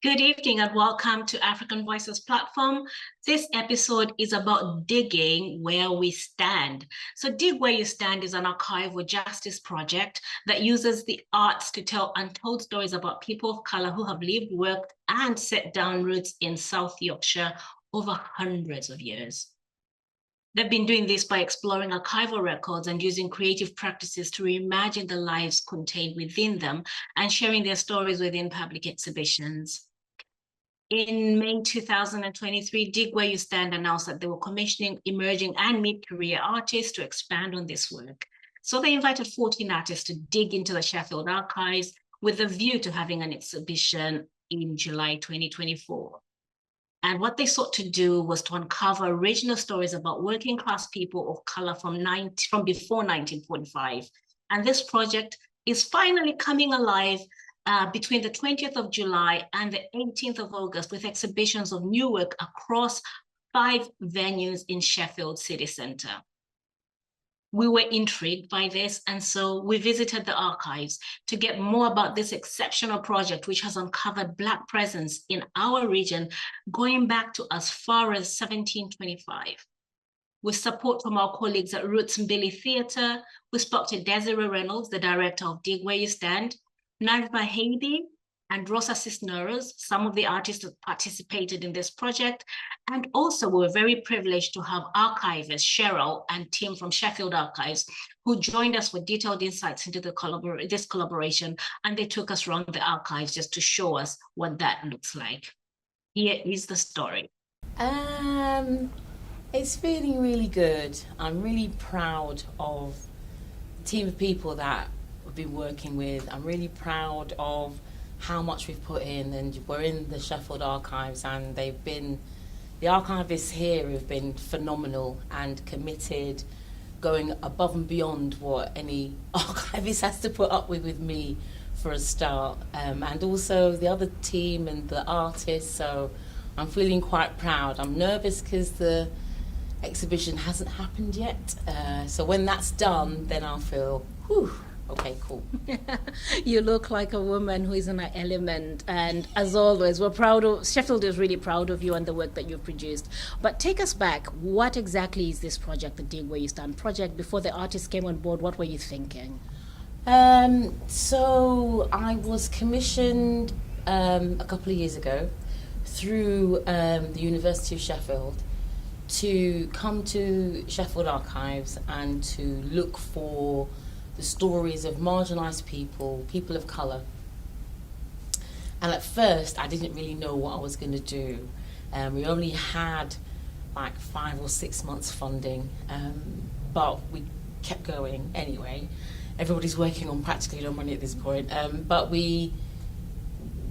Good evening and welcome to African Voices platform. This episode is about digging where we stand. So Dig Where You Stand is an archival justice project that uses the arts to tell untold stories about people of color who have lived, worked, and set down roots in South Yorkshire over hundreds of years. They've been doing this by exploring archival records and using creative practices to reimagine the lives contained within them and sharing their stories within public exhibitions. In May 2023, Dig Where You Stand announced that they were commissioning emerging and mid-career artists to expand on this work. So they invited 14 artists to dig into the Sheffield archives with a view to having an exhibition in July 2024. And what they sought to do was to uncover original stories about working class people of color from before 1945. And this project is finally coming alive between the 20th of July and the 18th of August with exhibitions of new work across 5 venues in Sheffield City Centre. We were intrigued by this, and so we visited the archives to get more about this exceptional project, which has uncovered Black presence in our region going back to as far as 1725. With support from our colleagues at Roots and Billy Theatre, we spoke to Desiree Reynolds, the director of Dig Where You Stand, Najma Haidi and Rosa Cisneros, some of the artists that participated in this project. And also we were very privileged to have archivist Cheryl and Tim from Sheffield Archives, who joined us for detailed insights into this collaboration, and they took us around the archives just to show us what that looks like. Here is the story. It's feeling really good. I'm really proud of the team of people that we've been working with. I'm really proud of how much we've put in, and we're in the Sheffield archives, and the archivists here have been phenomenal and committed, going above and beyond what any archivist has to put up with me for a start, and also the other team and the artists. So I'm feeling quite proud. I'm nervous because the exhibition hasn't happened yet, so when that's done, then I'll feel, whew, okay, cool. You look like a woman who is in her element, and as always, Sheffield is really proud of you and the work that you've produced. But take us back. What exactly is this project, the Dig Where You Stand project? Before the artists came on board, what were you thinking? So I was commissioned a couple of years ago through the University of Sheffield to come to Sheffield Archives and to look for the stories of marginalised people, people of colour. And at first, I didn't really know what I was going to do. We only had like 5 or 6 months funding, but we kept going anyway. Everybody's working on practically no money at this point. But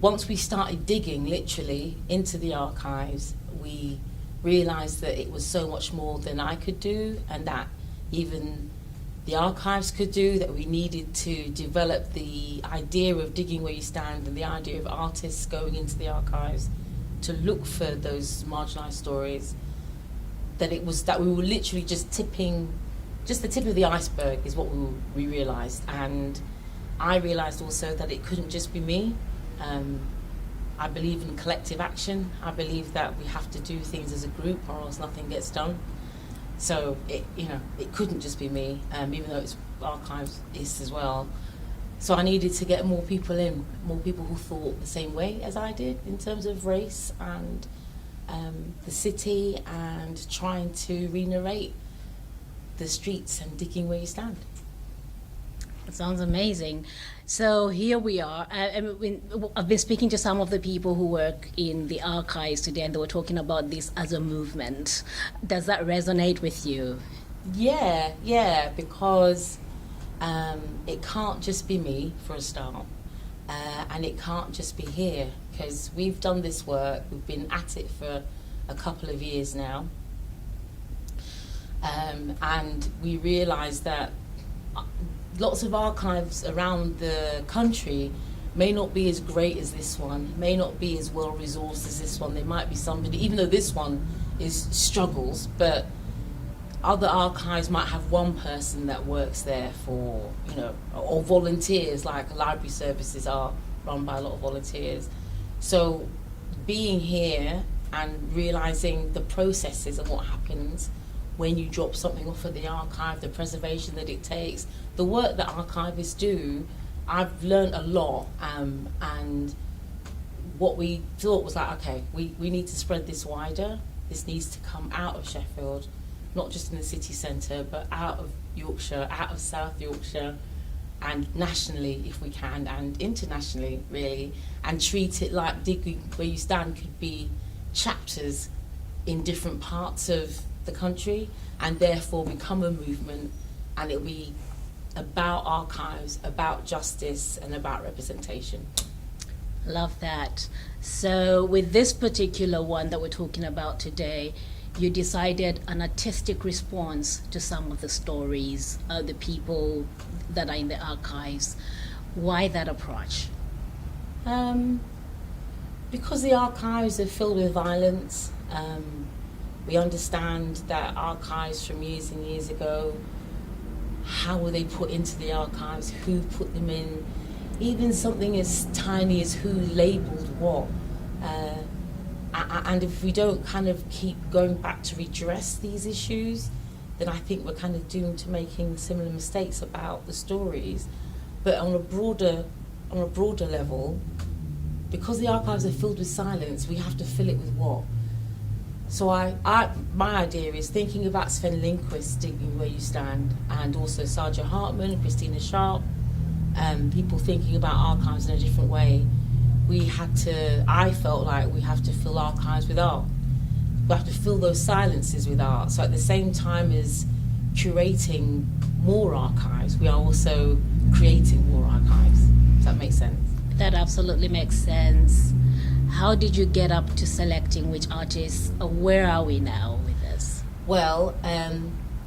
once we started digging literally into the archives, we realised that it was so much more than I could do, and that even the archives could do, that we needed to develop the idea of digging where you stand and the idea of artists going into the archives to look for those marginalised stories, that we were literally just the tip of the iceberg is what we realised. And I realised also that it couldn't just be me. I believe in collective action. I believe that we have to do things as a group or else nothing gets done. So it couldn't just be me, even though it's archivists as well. So I needed to get more people in, more people who thought the same way as I did in terms of race and the city, and trying to re-narrate the streets and digging where you stand. It sounds amazing. So here we are. I've been speaking to some of the people who work in the archives today, and they were talking about this as a movement. Does that resonate with you? Yeah, because it can't just be me for a start, and it can't just be here, because we've done this work, we've been at it for a couple of years now, and we realised that lots of archives around the country may not be as great as this one, may not be as well resourced as this one. There might be somebody, even though this one struggles, but other archives might have one person that works there for, or volunteers, like library services are run by a lot of volunteers. So being here and realising the processes and what happens when you drop something off at the archive, the preservation that it takes, the work that archivists do, I've learned a lot. And what we thought was like, okay, we need to spread this wider. This needs to come out of Sheffield, not just in the city centre, but out of Yorkshire, out of South Yorkshire, and nationally if we can, and internationally really, and treat it like Dig Where You Stand could be chapters in different parts of the country, and therefore become a movement, and it'll be about archives, about justice, and about representation. Love that. So with this particular one that we're talking about today, you decided an artistic response to some of the stories of the people that are in the archives. Why that approach? Because the archives are filled with violence. We understand that archives from years and years ago, how were they put into the archives, who put them in, even something as tiny as who labelled what. And if we don't kind of keep going back to redress these issues, then I think we're kind of doomed to making similar mistakes about the stories. But on a broader level, because the archives are filled with silence, we have to fill it with what? So my idea is thinking about Sven Lindqvist, Digging Where You Stand, and also Saja Hartman, Christina Sharp, people thinking about archives in a different way. I felt like we have to fill archives with art. We have to fill those silences with art. So at the same time as curating more archives, we are also creating more archives. Does that make sense? That absolutely makes sense. How did you get up to selecting which artists? Where are we now with this? Well,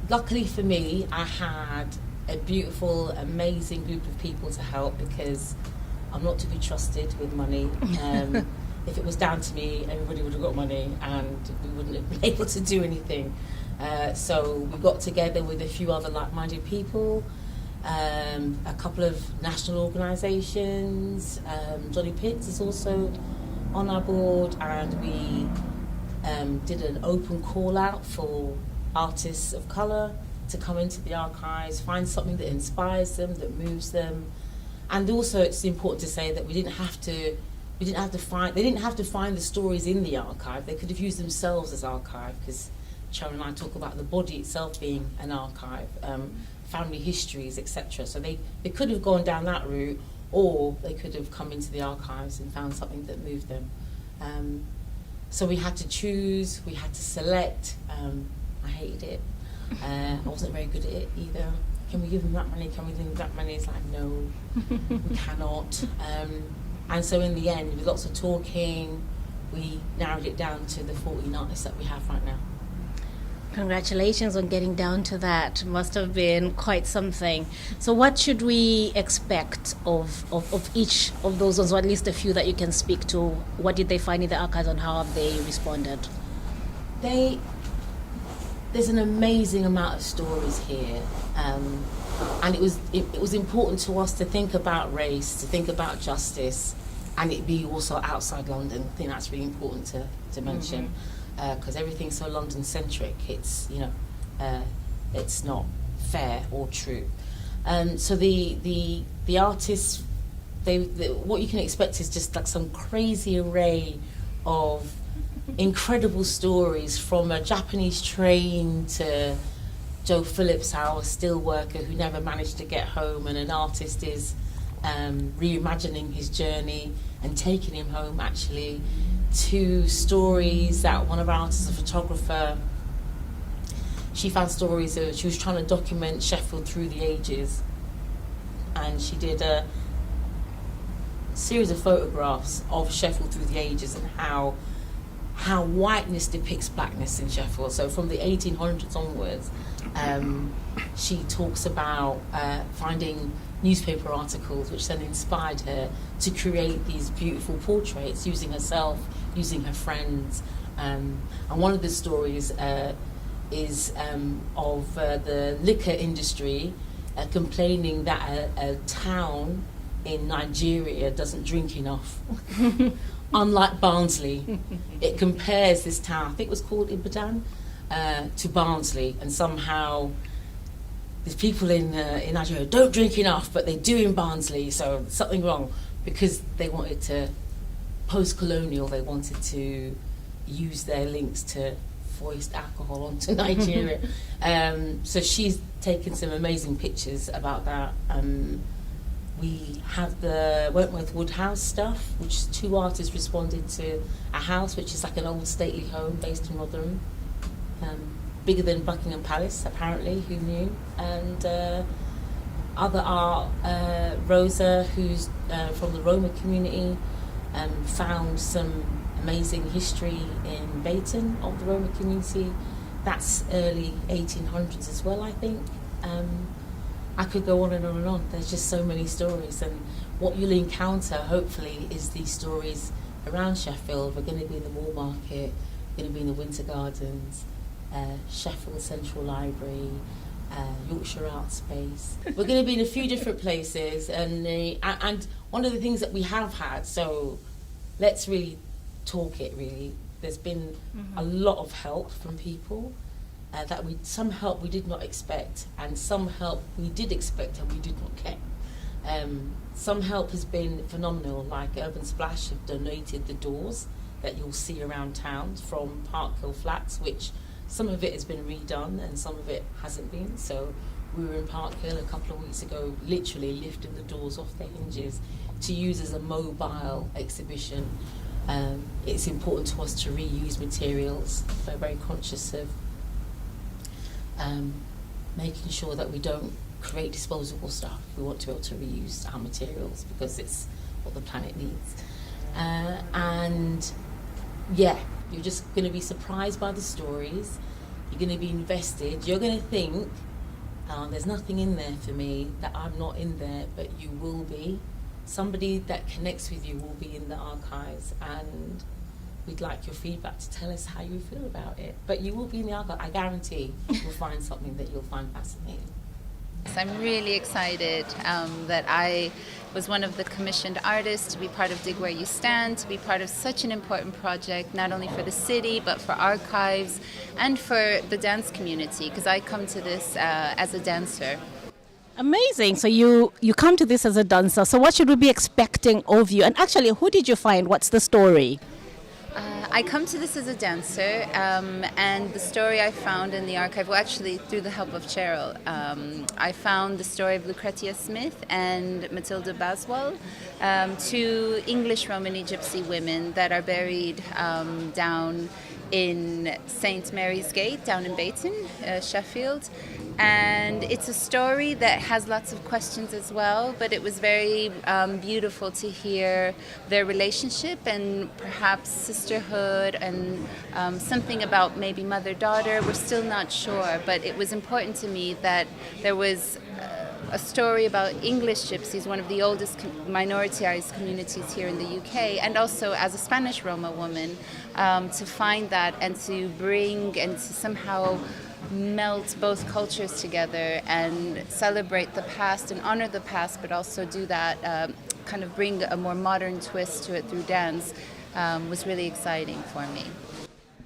luckily for me, I had a beautiful, amazing group of people to help, because I'm not to be trusted with money. If it was down to me, everybody would have got money and we wouldn't have been able to do anything. So we got together with a few other like-minded people, a couple of national organisations. Johnny Pitts is also on our board, and we did an open call out for artists of colour to come into the archives, find something that inspires them, that moves them. And also it's important to say that they didn't have to find the stories in the archive. They could have used themselves as archive, because Sharon and I talk about the body itself being an archive, family histories, etc. So they could have gone down that route, or they could have come into the archives and found something that moved them. So we had to choose, we had to select. I hated it. I wasn't very good at it either. Can we give them that money? Can we give them that money? It's like, no, we cannot. And so in the end, with lots of talking, we narrowed it down to the 14 artists that we have right now. Congratulations on getting down to that. Must have been quite something. So what should we expect of each of those ones, or at least a few that you can speak to? What did they find in the archives and how have they responded? There's an amazing amount of stories here. And it was important to us to think about race, to think about justice, and it be also outside London. I think that's really important to mention, because everything's so London-centric. It's it's not fair or true. So the artists, what you can expect is just like some crazy array of incredible stories, from a Japanese train to Joe Phillips, our steel worker who never managed to get home, and an artist is reimagining his journey and taking him home, actually, to stories that one of our artists, a photographer, she found stories of, she was trying to document Sheffield through the ages, and she did a series of photographs of Sheffield through the ages and how whiteness depicts blackness in Sheffield. So from the 1800s onwards, she talks about finding newspaper articles which then inspired her to create these beautiful portraits, using herself, using her friends. And one of the stories is of the liquor industry complaining that a town in Nigeria doesn't drink enough unlike Barnsley. It compares this town, I think it was called Ibadan, to Barnsley, and somehow there's people in Nigeria who don't drink enough, but they do in Barnsley, so there's something wrong, because they wanted to, post-colonial, they wanted to use their links to foist alcohol onto Nigeria. So she's taken some amazing pictures about that. We have the Wentworth Wood House stuff, which 2 artists responded to a house which is like an old stately home based in Rotherham. Bigger than Buckingham Palace, apparently, who knew? And other art, Rosa, who's from the Roma community, found some amazing history in Bayton of the Roma community. That's early 1800s as well, I think. I could go on and on and on. There's just so many stories, and what you'll encounter, hopefully, is these stories around Sheffield. We're going to be in the Wall Market, we're going to be in the Winter Gardens, Sheffield Central Library, Yorkshire Art Space. We're going to be in a few different places, and one of the things that we have had, so let's really talk it really. There's been a lot of help from people. Some help we did not expect, and some help we did expect and we did not get. Some help has been phenomenal, like Urban Splash have donated the doors that you'll see around town from Parkhill Flats, which some of it has been redone and some of it hasn't been. So we were in Parkhill a couple of weeks ago, literally lifting the doors off their hinges to use as a mobile exhibition. It's important to us to reuse materials. We're very conscious of making sure that we don't create disposable stuff. We want to be able to reuse our materials because it's what the planet needs. And yeah, you're just going to be surprised by the stories. You're going to be invested. You're going to think, there's nothing in there for me, that I'm not in there, but you will be. Somebody that connects with you will be in the archives, and we'd like your feedback to tell us how you feel about it. But you will be in the archive. I guarantee you'll find something that you'll find fascinating. I'm really excited that I was one of the commissioned artists to be part of Dig Where You Stand, to be part of such an important project, not only for the city, but for archives and for the dance community, because I come to this as a dancer. Amazing. So you come to this as a dancer. So what should we be expecting of you? And actually, who did you find? What's the story? I come to this as a dancer, and the story I found in the archive, well, actually through the help of Cheryl, I found the story of Lucretia Smith and Matilda Baswell, 2 English Romany Gypsy women that are buried down in St. Mary's Gate, down in Bayton, Sheffield. And it's a story that has lots of questions as well, but it was very beautiful to hear their relationship and perhaps sisterhood and something about maybe mother-daughter. We're still not sure, but it was important to me that there was a story about English gypsies, one of the oldest minoritized communities here in the UK, and also as a Spanish Roma woman, to find that and to bring and to somehow melt both cultures together and celebrate the past and honor the past, but also do that, kind of bring a more modern twist to it through dance, was really exciting for me.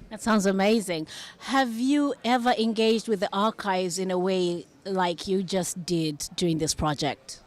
That sounds amazing. Have you ever engaged with the archives in a way like you just did during this project?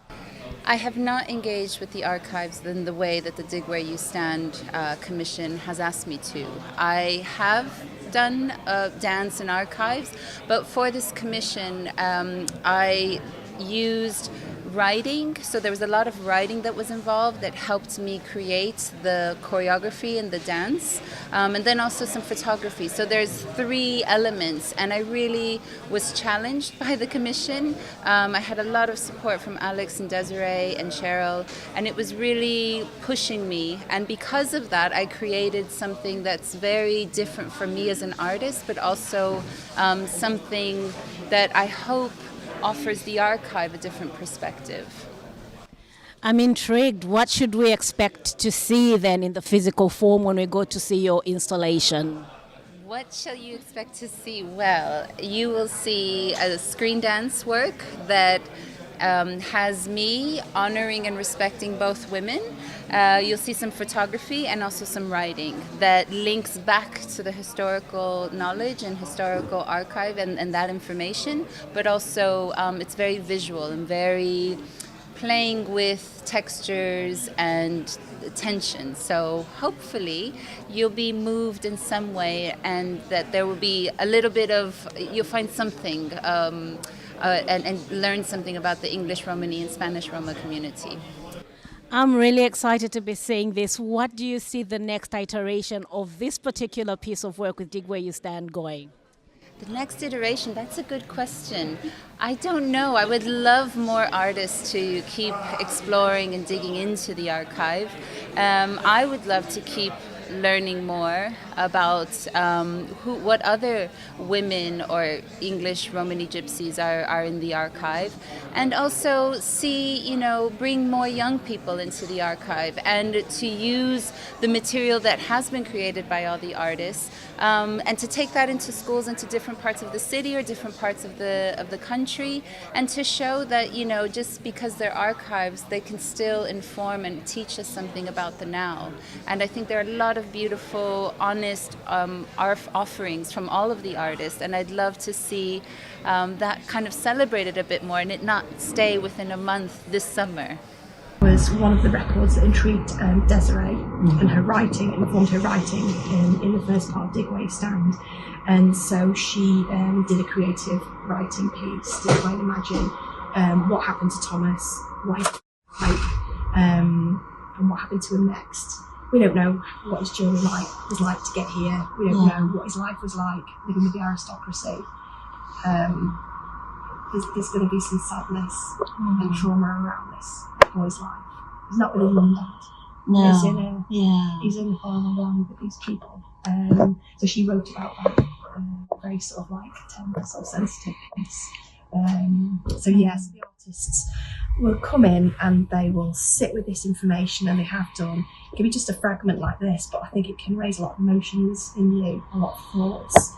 I have not engaged with the archives in the way that the Dig Where You Stand Commission has asked me to. I have done dance in archives, but for this commission I used writing, so there was a lot of writing that was involved that helped me create the choreography and the dance, and then also some photography. So there's 3 elements, and I really was challenged by the commission. I had a lot of support from Alex and Desiree and Cheryl, and it was really pushing me, and because of that I created something that's very different for me as an artist, but also something that I hope offers the archive a different perspective. I'm intrigued. What should we expect to see then in the physical form when we go to see your installation? What shall you expect to see? Well, you will see a screen dance work that has me honoring and respecting both women. You'll see some photography and also some writing that links back to the historical knowledge and historical archive and that information, but also it's very visual and very playing with textures and tension. So hopefully you'll be moved in some way, and that there will be a little bit of, you'll find something and learn something about the English Romani and Spanish Roma community. I'm really excited to be seeing this. What do you see the next iteration of this particular piece of work with Dig Where You Stand going? The next iteration, that's a good question. I don't know. I would love more artists to keep exploring and digging into the archive. I would love to keep learning more about what other women or English Romani gypsies are in the archive, and also see, bring more young people into the archive and to use the material that has been created by all the artists, and to take that into schools, into different parts of the city or different parts of the country, and to show that, just because they're archives, they can still inform and teach us something about the now. And I think there are a lot of beautiful, honest art offerings from all of the artists, and I'd love to see that kind of celebrated a bit more, and it not stay within a month this summer. Was one of the records that intrigued Desiree, and her writing, informed her writing in the first part of Dig Where You Stand. And so she did a creative writing piece to try and imagine what happened to Thomas, what his like, and what happened to him next. We don't know what his journey was like to get here. We don't know what his life was like living with the aristocracy. There's going to be some sadness and trauma around this boy's life. He's not with his mum and dad. No. He's in a farm alone with these people. So she wrote about that, very sort of like tender, sort of sensitive piece. So yes, the artists will come in and they will sit with this information, and they have done. It can be just a fragment like this, but I think it can raise a lot of emotions in you, a lot of thoughts.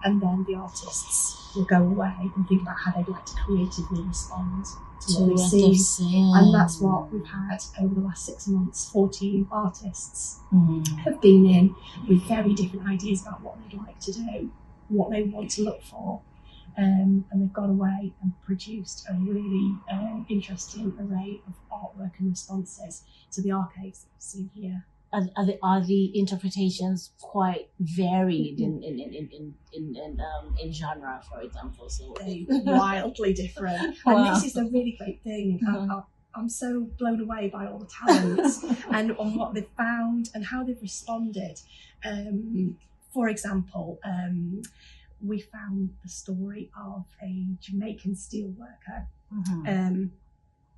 And then the artists will go away and think about how they'd like to creatively respond to what they've seen. And that's what we've had over the last 6 months. 14 artists have been in with very different ideas about what they'd like to do, what they want to look for. And they've gone away and produced a really interesting array of artwork and responses to the archives that we've seen here. Are the interpretations quite varied in genre, for example? So wildly different. Wow. And this is the really great thing. I'm so blown away by all the talents and on what they've found and how they've responded. For example, we found the story of a Jamaican steel worker,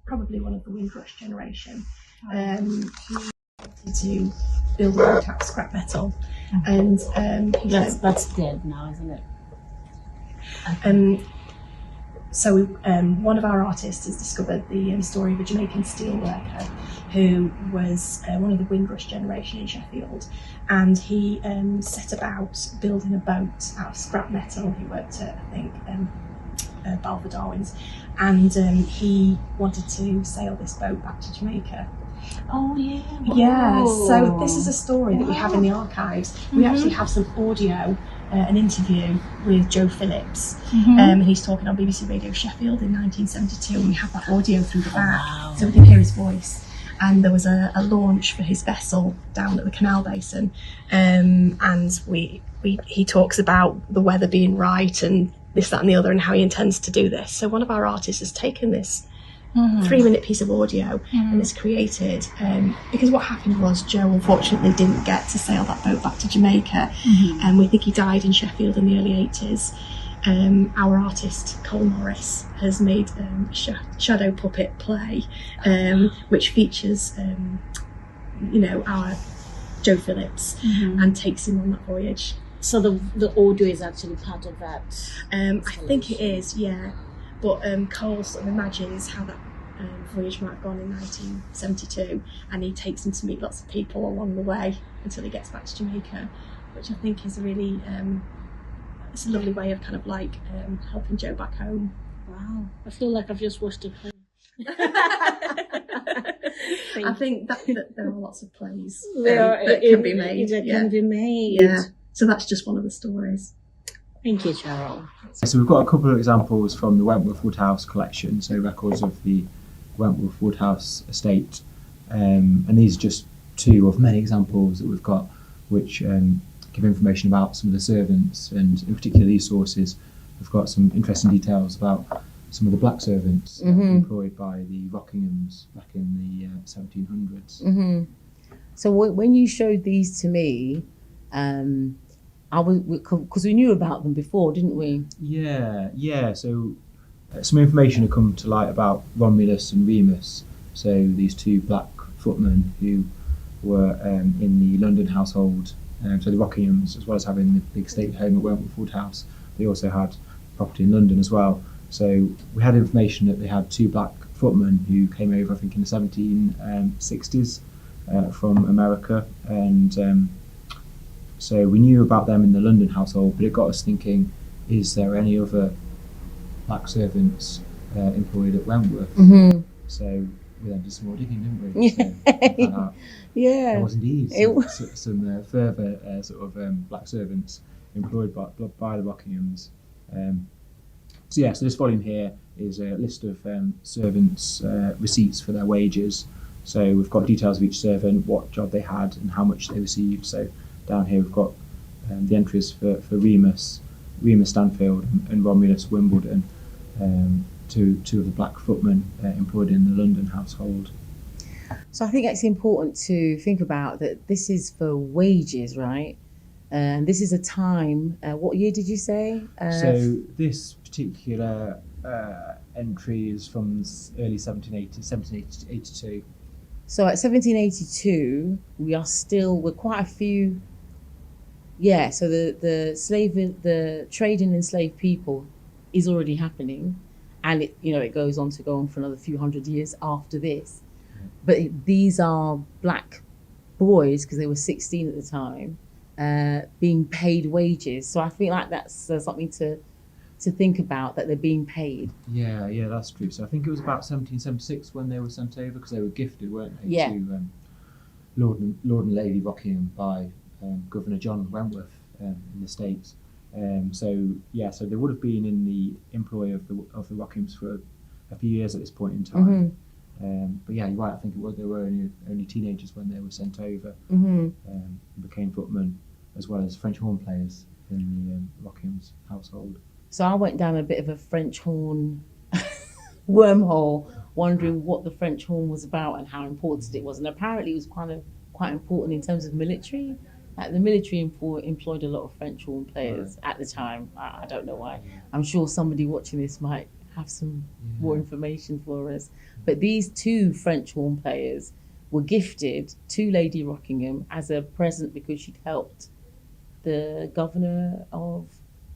probably one of the Windrush generation. He wanted to build a boat out of scrap metal, and that's dead now, isn't it? So one of our artists has discovered the story of a Jamaican steel worker who was one of the Windrush generation in Sheffield, and he set about building a boat out of scrap metal. He worked at, I think, Balfour Darwin's, and he wanted to sail this boat back to Jamaica. Oh yeah. Yeah, so this is a story that we have in the archives. We actually have some audio, an interview with Joe Phillips, and he's talking on BBC Radio Sheffield in 1972, and we have that audio through the back, so we can hear his voice. And there was a launch for his vessel down at the Canal Basin, and he talks about the weather being right and this, that and the other, and how he intends to do this. So one of our artists has taken this 3-minute piece of audio and it's created, because what happened was Joe unfortunately didn't get to sail that boat back to Jamaica, and we think he died in Sheffield in the early 80s. Our artist Cole Morris has made a shadow puppet play, which features our Joe Phillips, and takes him on that voyage. So the audio is actually part of that? I think it is, yeah. But Cole sort of imagines how that voyage might have gone in 1972, and he takes him to meet lots of people along the way until he gets back to Jamaica, which I think is a really, it's a lovely way of kind of like helping Joe back home. Wow, I feel like I've just watched a play. I think that there are lots of plays that can be made. Can be made. Yeah. So that's just one of the stories. Thank you, Cheryl. So we've got a couple of examples from the Wentworth Woodhouse collection, so records of the Wentworth Woodhouse estate, and these are just two of many examples that we've got which give information about some of the servants, and in particular these sources have got some interesting details about some of the black servants employed by the Rockinghams back in the 1700s. So when you showed these to me, I was, because we knew about them before, didn't we? Yeah. So some information had come to light about Romulus and Remus. So these two black footmen who were in the London household. So the Rockinghams, as well as having the big state home at Wentworth Woodhouse, they also had property in London as well. So we had information that they had two black footmen who came over, I think, in the 1760s from America, and so we knew about them in the London household, but it got us thinking, is there any other black servants employed at Wentworth? So we then did some more digging, didn't we? So we found out there was indeed some further sort of black servants employed by the Rockinghams. So this volume here is a list of servants' receipts for their wages. So we've got details of each servant, what job they had and how much they received. So down here we've got the entries for Remus Stanfield and Romulus Wimbledon, two of the black footmen employed in the London household. So I think it's important to think about that this is for wages, right? And this is a time, what year did you say? So this particular entry is from early 1782. So at 1782, we're quite a few. Yeah, so the trading in enslaved people is already happening, and it goes on for another few hundred years after this. But these are black boys, because they were 16 at the time, being paid wages. So I feel like that's something to think about, that they're being paid. Yeah, that's true. So I think it was about 1776 when they were sent over, because they were gifted, weren't they, to Lord and Lady Rockingham by Governor John Wentworth in the States. So they would have been in the employ of the Rockinghams for a few years at this point in time. But yeah, you're right. I think they were only teenagers when they were sent over. Became footmen as well as French horn players in the Rockinghams household. So I went down a bit of a French horn wormhole, wondering what the French horn was about and how important it was. And apparently it was quite important in terms of military. Like the military employed a lot of French horn players at the time. I don't know why. I'm sure somebody watching this might have some more information for us. But these two French horn players were gifted to Lady Rockingham as a present because she'd helped the governor of,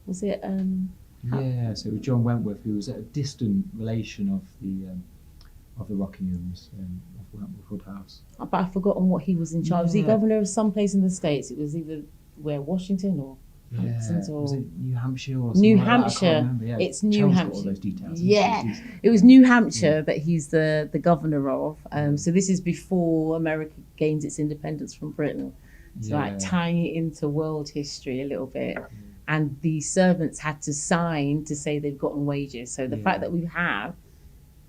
was it? So it was John Wentworth, who was a distant relation of the Rockinghams of Wentworth Woodhouse. But I've forgotten what he was in charge. Was he governor of some place in the States? It was either Washington or Hamptons or was it New Hampshire or something New like Hampshire. That? I can't remember. Yeah. It's New Cheryl's Hampshire. got all those details. Yeah, it was New Hampshire that he's the governor of. So this is before America gains its independence from Britain. So like tying it into world history a little bit. And the servants had to sign to say they've gotten wages. So the fact that we have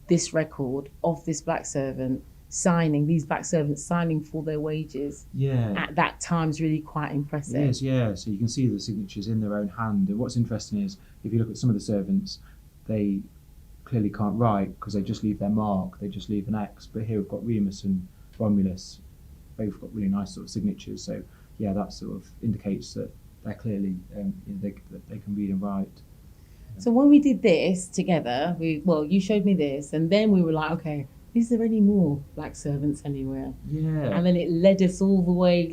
this record of this black servant these black servants signing for their wages at that time is really quite impressive. It is, yeah. So you can see the signatures in their own hand. And what's interesting is, if you look at some of the servants, they clearly can't write because they just leave their mark, they just leave an X. But here we've got Remus and Romulus, both got really nice sort of signatures. So yeah, that sort of indicates that they're clearly, they can read and write. So when we did this together, you showed me this, and then we were like, okay, is there any more black servants anywhere? Yeah. And then it led us all the way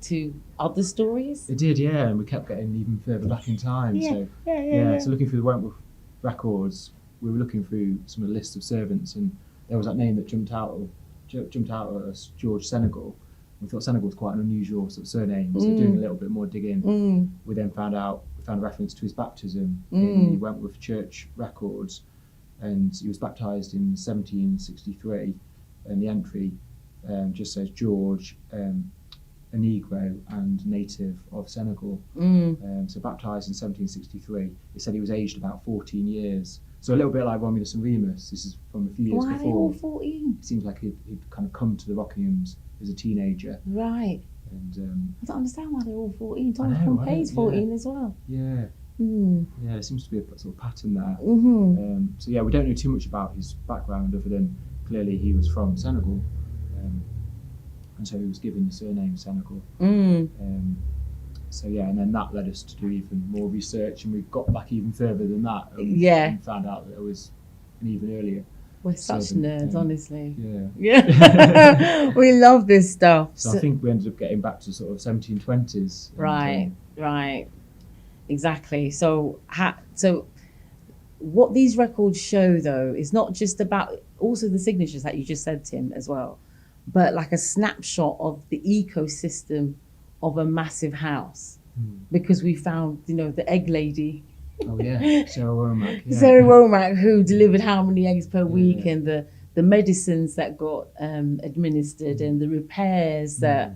to other stories. It did, yeah, and we kept getting even further back in time. So looking through the Wentworth records, we were looking through some of the lists of servants, and there was that name that jumped out at us, George Senegal. We thought Senegal was quite an unusual sort of surname, so doing a little bit more digging, we then found a reference to his baptism in the Wentworth Church records, and he was baptised in 1763, and the entry just says George, a Negro and native of Senegal. So baptised in 1763. It said he was aged about 14 years. So a little bit like Romulus and Remus. This is from a few years Why before. are they all 14? It seems like he'd kind of come to the Rockinghams as a teenager. Right. And I don't understand why they're all 14. Thomas know, Pompey's right? 14 as well. yeah, Mm. yeah, there seems to be a sort of pattern there. Mm-hmm. So yeah, we don't know too much about his background other than clearly he was from Senegal, and so he was given the surname Senegal. So yeah, and then that led us to do even more research, and we got back even further than that. And found out that it was an even earlier. We're such servant, nerds, honestly. Yeah. Yeah. We love this stuff. So I think we ended up getting back to sort of 1720s. Right, right. Exactly. So what these records show, though, is not just about also the signatures that you just said, Tim, as well, but like a snapshot of the ecosystem of a massive house. Because we found, the egg lady. Oh yeah, Sarah Womack. Yeah. Sarah Womack, who delivered how many eggs per week, and the medicines that got administered, and the repairs that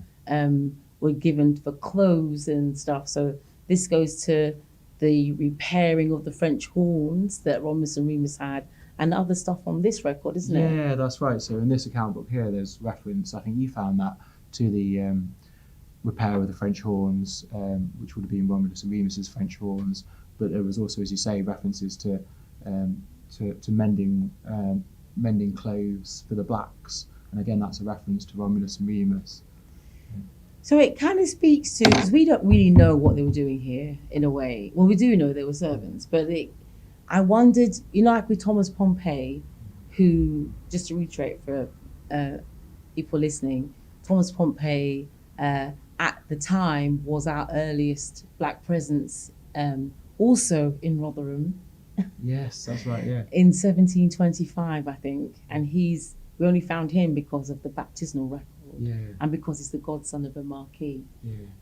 were given for clothes and stuff. So this goes to the repairing of the French horns that Romulus and Remus had, and other stuff on this record, isn't it? Yeah, that's right. So in this account book here, there's reference, I think you found that, to the repair of the French horns, which would have been Romulus and Remus's French horns. But there was also, as you say, references to mending clothes for the blacks, and again, that's a reference to Romulus and Remus. So it kind of speaks to, because we don't really know what they were doing here in a way. Well, we do know they were servants, but I wondered, like with Thomas Pompey, who, just to reiterate for people listening, Thomas Pompey at the time was our earliest black presence, also in Rotherham. Yes, that's right, yeah. In 1725, I think, and we only found him because of the baptismal record. Yeah. And because he's the godson of a marquis,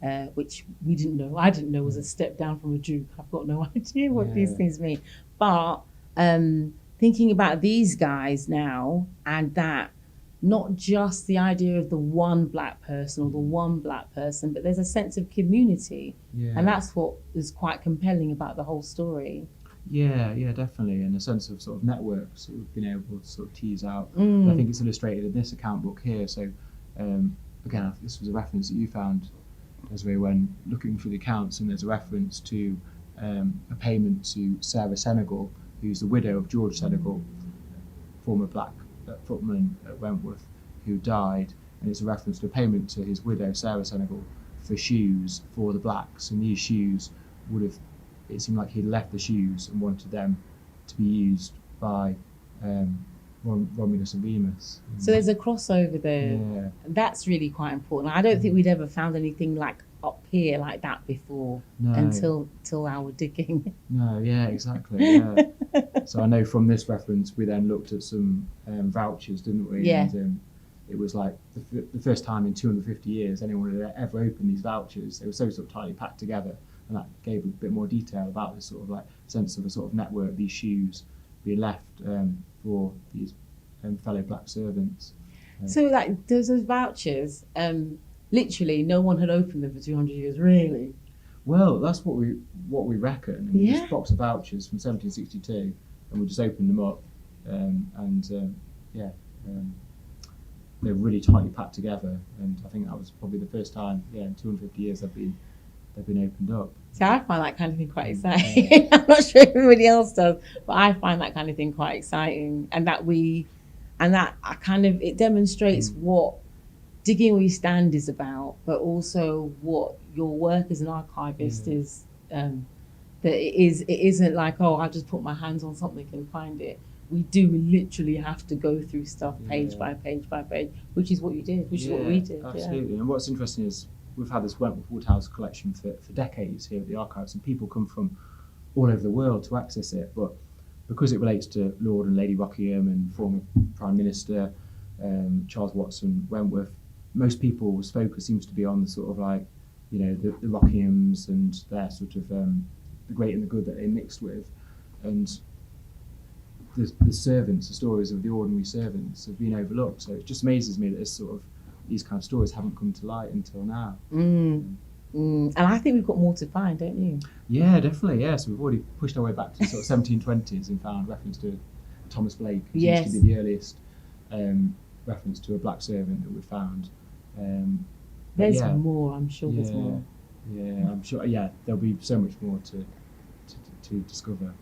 Yeah. which we didn't know. I didn't know was a step down from a duke. I've got no idea what these things mean. But thinking about these guys now, and that not just the idea of the one black person or the one black person, but there's a sense of community. Yeah. And that's what is quite compelling about the whole story. Yeah, definitely, and a sense of sort of networks that we've been able to sort of tease out. I think it's illustrated in this account book here. So again, this was a reference that you found, Desiree, when looking through the accounts, and there's a reference to a payment to Sarah Senegal, who's the widow of George Senegal, former black footman at Wentworth, who died, and it's a reference to a payment to his widow, Sarah Senegal, for shoes for the blacks, and these shoes it seemed like he'd left the shoes and wanted them to be used by Romulus and Remus. So there's a crossover there. Yeah. That's really quite important. I don't think we'd ever found anything like up here like that before until our digging. No, yeah, exactly. Yeah. So I know from this reference we then looked at some vouchers, didn't we? Yeah. And it was like the first time in 250 years anyone had ever opened these vouchers. They were so sort of tightly packed together, and that gave a bit more detail about this sort of like sense of a sort of network, these shoes being left for these fellow black servants. So like those vouchers, literally no one had opened them for 200 years, really. Well, that's what we reckon. And this box of vouchers from 1762, and we just opened them up, they're really tightly packed together, and I think that was probably the first time, in 250 years they've been opened up. So I find that kind of thing quite exciting. I'm not sure everybody else does, but I find that kind of thing quite exciting, and it demonstrates what Digging Where You Stand is about, but also what your work as an archivist is. That it isn't like, I'll just put my hands on something and find it. We do literally have to go through stuff page by page by page, which is what you did, which is what we did. Absolutely. And what's interesting is we've had this Wentworth Woodhouse collection for decades here at the archives, and people come from all over the world to access it. But because it relates to Lord and Lady Rockingham and former Prime Minister Charles Watson Wentworth, most people's focus seems to be on the sort of like, the Rockinghams and their sort of the great and the good that they mixed with. And the servants, the stories of the ordinary servants have been overlooked. So it just amazes me that these kind of stories haven't come to light until now. And I think we've got more to find, don't you? Yeah, definitely. Yeah, so we've already pushed our way back to sort of 1720s and found reference to Thomas Blake, who seems to be the earliest reference to a black servant that we've found. There's more, I'm sure there's more. Yeah, I'm sure. Yeah, there'll be so much more to discover.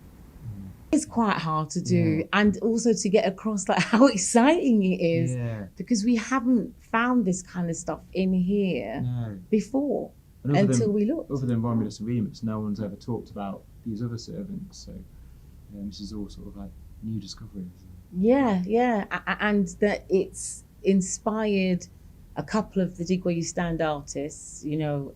It's quite hard to do, and also to get across like how exciting it is, because we haven't found this kind of stuff in here before until we looked. Other than Romulus and Remus, no one's ever talked about these other servants. So this is all sort of like new discoveries. And that it's inspired a couple of the Dig Where You Stand artists, you know,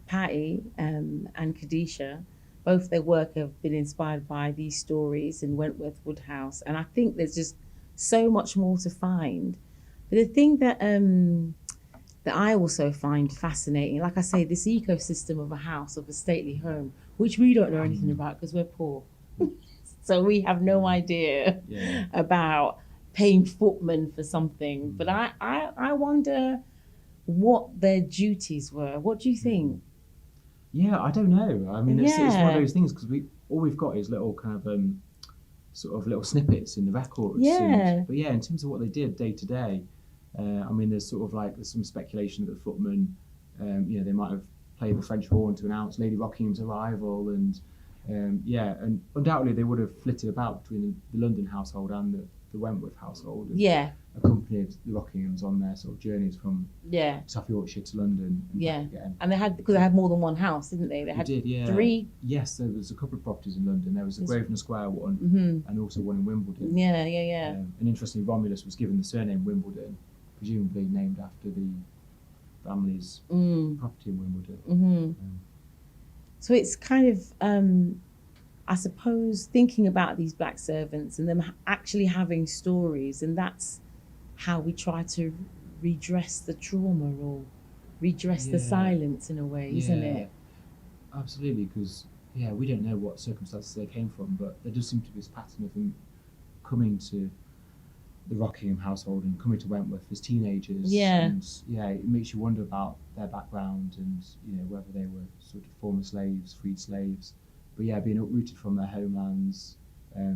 Patty and Kadisha. Both their work have been inspired by these stories in Wentworth Woodhouse, and I think there's just so much more to find. But the thing that I also find fascinating, like I say, this ecosystem of a house, of a stately home, which we don't know anything about because we're poor, so we have no idea about paying footmen for something. But I wonder what their duties were. What do you think? Yeah, I don't know. I mean, it's one of those things because all we've got is little kind of sort of little snippets in the records. But in terms of what they did day to day, I mean, there's some speculation that the footmen, they might have played the French horn to announce Lady Rockingham's arrival, and and undoubtedly they would have flitted about between the London household and the Wentworth household. And accompanied the Rockinghams on their sort of journeys from South Yorkshire to London. And they had more than one house, didn't they? They had three. Yes, there was a couple of properties in London. There was a Grosvenor Square one, and also one in Wimbledon. And interestingly, Romulus was given the surname Wimbledon, presumably named after the family's property in Wimbledon. So it's kind of, I suppose, thinking about these black servants and them actually having stories, and that's how we try to redress the trauma or redress the silence in a way, isn't it? Absolutely, because we don't know what circumstances they came from, but there does seem to be this pattern of them coming to the Rockingham household and coming to Wentworth as teenagers. And it makes you wonder about their background and whether they were sort of former slaves, freed slaves. But being uprooted from their homelands,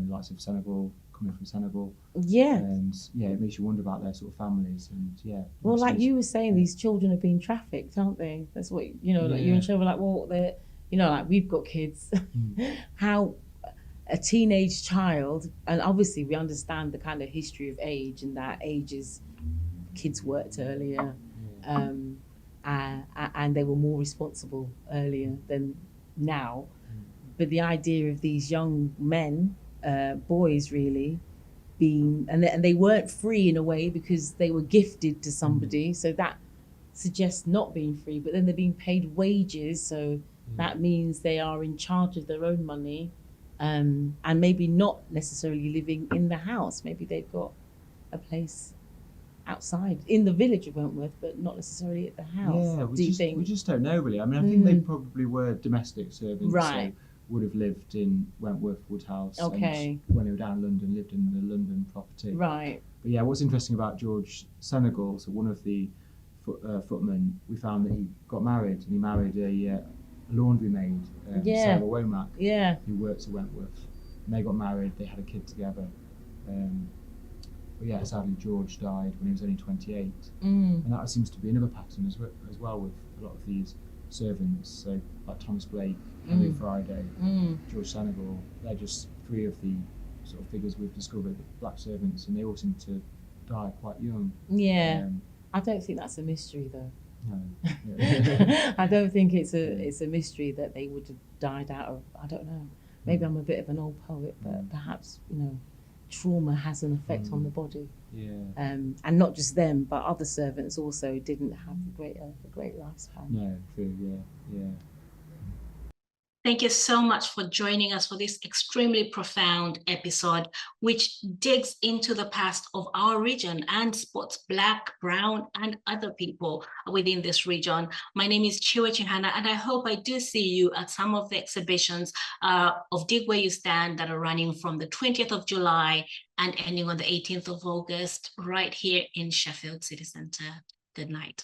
likes of Senegal, coming from Senegal. And it makes you wonder about their sort of families and Well, like you were saying, these children are being trafficked, aren't they? That's what like you and Trevor were like, well, they're like we've got kids. How a teenage child, and obviously we understand the kind of history of age, and that ages kids worked earlier, and they were more responsible earlier than now. But the idea of these young men, boys really, being, and they weren't free in a way because they were gifted to somebody, so that suggests not being free, but then they're being paid wages, so that means they are in charge of their own money, and maybe not necessarily living in the house. Maybe they've got a place outside in the village of Wentworth, but not necessarily at the house. We just don't know really. I mean, I think they probably were domestic servants, so would have lived in Wentworth Woodhouse, and when they were down in London, lived in the London property. But what's interesting about George Senegal, so one of the footmen, we found that he got married, and he married a laundry maid, Sarah Womack, who works at Wentworth, and they got married. They had a kid together. But sadly George died when he was only 28, and that seems to be another pattern as well with a lot of these servants. So like Thomas Blake, Henry Friday, George Senegal, they're just three of the sort of figures we've discovered, black servants, and they all seem to die quite young. I don't think that's a mystery though. No. I don't think it's a mystery that they would have died out of, I don't know, maybe I'm a bit of an old poet, but perhaps trauma has an effect on the body. And not just them, but other servants also didn't have a great lifespan. No, true, yeah. Thank you so much for joining us for this extremely profound episode, which digs into the past of our region and spots Black, Brown, and other people within this region. My name is Chiwa Chihana, and I hope I do see you at some of the exhibitions of Dig Where You Stand that are running from the 20th of July and ending on the 18th of August, right here in Sheffield City Centre. Good night.